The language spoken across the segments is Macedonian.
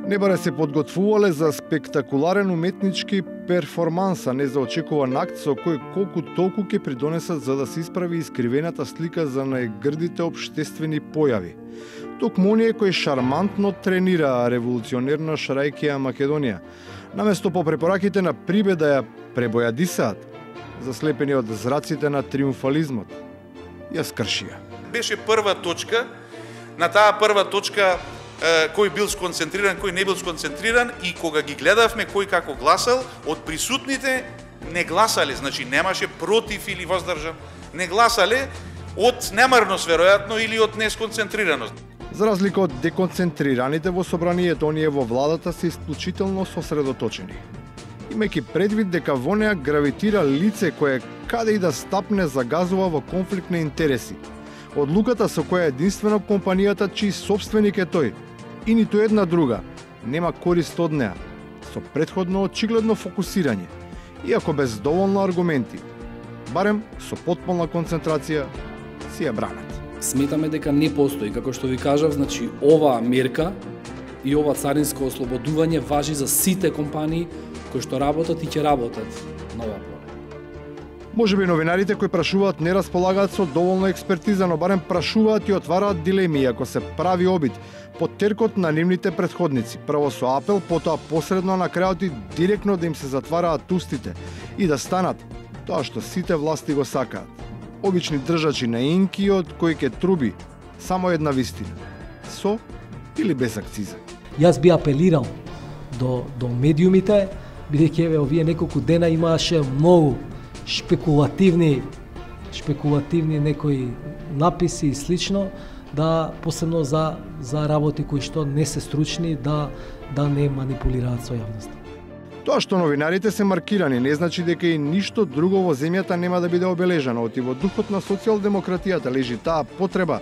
Не баре се подготвувале за спектакуларен уметнички перформанс, а не за очекуван акт со кој колку толку ќе придонесат за да се исправи искривената слика за најгрдите обштествени појави. Токму оние кои шармантно тренираа револуционерно Шрајкија Македонија, наместо по препораките на Прибе да ја пребојадисаат, заслепени од зраците на триумфализмот, ја скршија. Беше прва точка, на таа прва точка кој бил сконцентриран, кој не бил сконцентриран, и кога ги гледавме кој како гласал, од присутните не гласале, значи немаше против или воздржан, не гласале од немарност веројатно или од несконцентрираност. За разлика од деконцентрираните во собранието, оние во владата се исклучително сосредоточени. Имајќи предвид дека во неа гравитира лице кое каде и да стапне загазува во конфликт на интереси. Одлуката со која единствено компанијата чиј собственик е тој и ниту една друга нема корист од неа, со претходно очигледно фокусирање, иако без доволно аргументи, барем со потполна концентрација, си ја бранат. Сметаме дека не постои, како што ви кажав, значи оваа мерка и ова царинско ослободување важи за сите компании кои што работат и ќе работат на оваа поле. Можеби новинарите кои прашуваат не располагаат со доволно експертиза, но барем прашуваат и отвараат дилеми, ако се прави обид под теркот на нивните претходници, прво со апел, потоа посредно на крајот и директно да им се затвараат устите и да станат тоа што сите власти го сакаат. Обични држачи на инкиот кој ќе труби само една вистина, со или без акциза. Јас би апелирал до медиумите, бидејќи еве овие неколку дена имаше многу шпекулативни некои написи и слично, да посебно за работи кои што не се стручни, да не манипулираат со јавноста. Тоа што новинарите се маркирани не значи дека и ништо друго во земјата нема да биде обележано, оти во духот на социјалдемократијата лежи таа потреба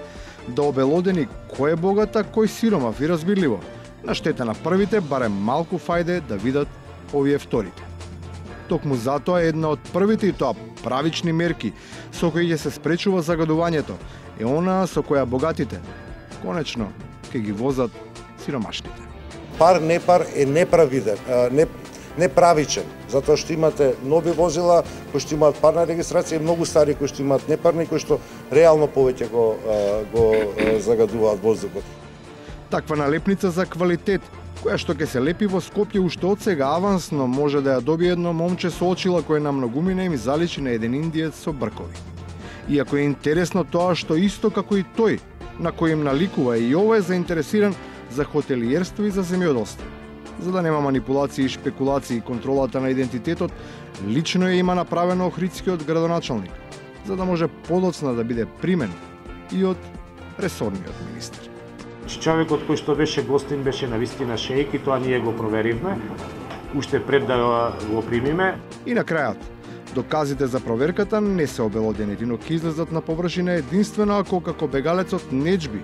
да обелодени кој е богата, кој сиромав и разбирливо, на штета на првите барем малку фајде да видат овие вторите. Токму затоа една од првите и тоа правични мерки со кои ќе се спречува загадувањето е она со која богатите конечно ќе ги возат сиромашните. Пар непар е неправиден, неправичен, затоа што имате нови возила кои што имаат парна регистрација и многу стари кои што имаат непарни, кои што реално повеќе го загадуваат воздухот. Таква налепница за квалитет, која што ќе се лепи во Скопје уште од сега авансно, може да ја добие едно момче со очила кое на многумина им заличи на еден индиец со бркови. Иако е интересно тоа што исто како и тој, на кој им наликува, и ова е заинтересиран за хотелиерство и за земјоделство. За да нема манипулации и шпекулации, контролата на идентитетот лично ја има направено охридскиот градоначалник, за да може подоцна да биде примен и од ресорниот министер. Човекот кој што беше гостин беше навистина шеик и тоа ние го проверивме, уште пред да го примиме. И на крајот, доказите за проверката не се обелодени, но ќе излезат на површина единствено ако како бегалецот нечби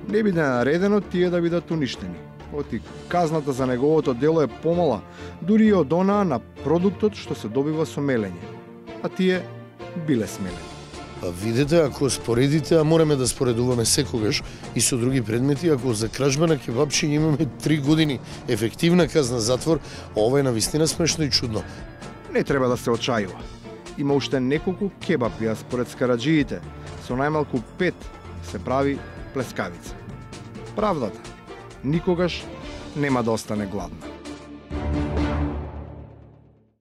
не биде наредено тие да бидат уништени. Оти казната за неговото дело е помала, дури и од онаа на продуктот што се добива со мелење. А тие биле смелени. Видете, ако споредите, а мораме да споредуваме секогаш и со други предмети, ако за кражба на кебапчи имаме 3 години ефективна казна затвор, ова е навистина смешно и чудно. Не треба да се очајува. Има уште неколку кебапи, а според скараджиите, со најмалку 5 се прави плескавица. Правдата никогаш нема да остане гладна.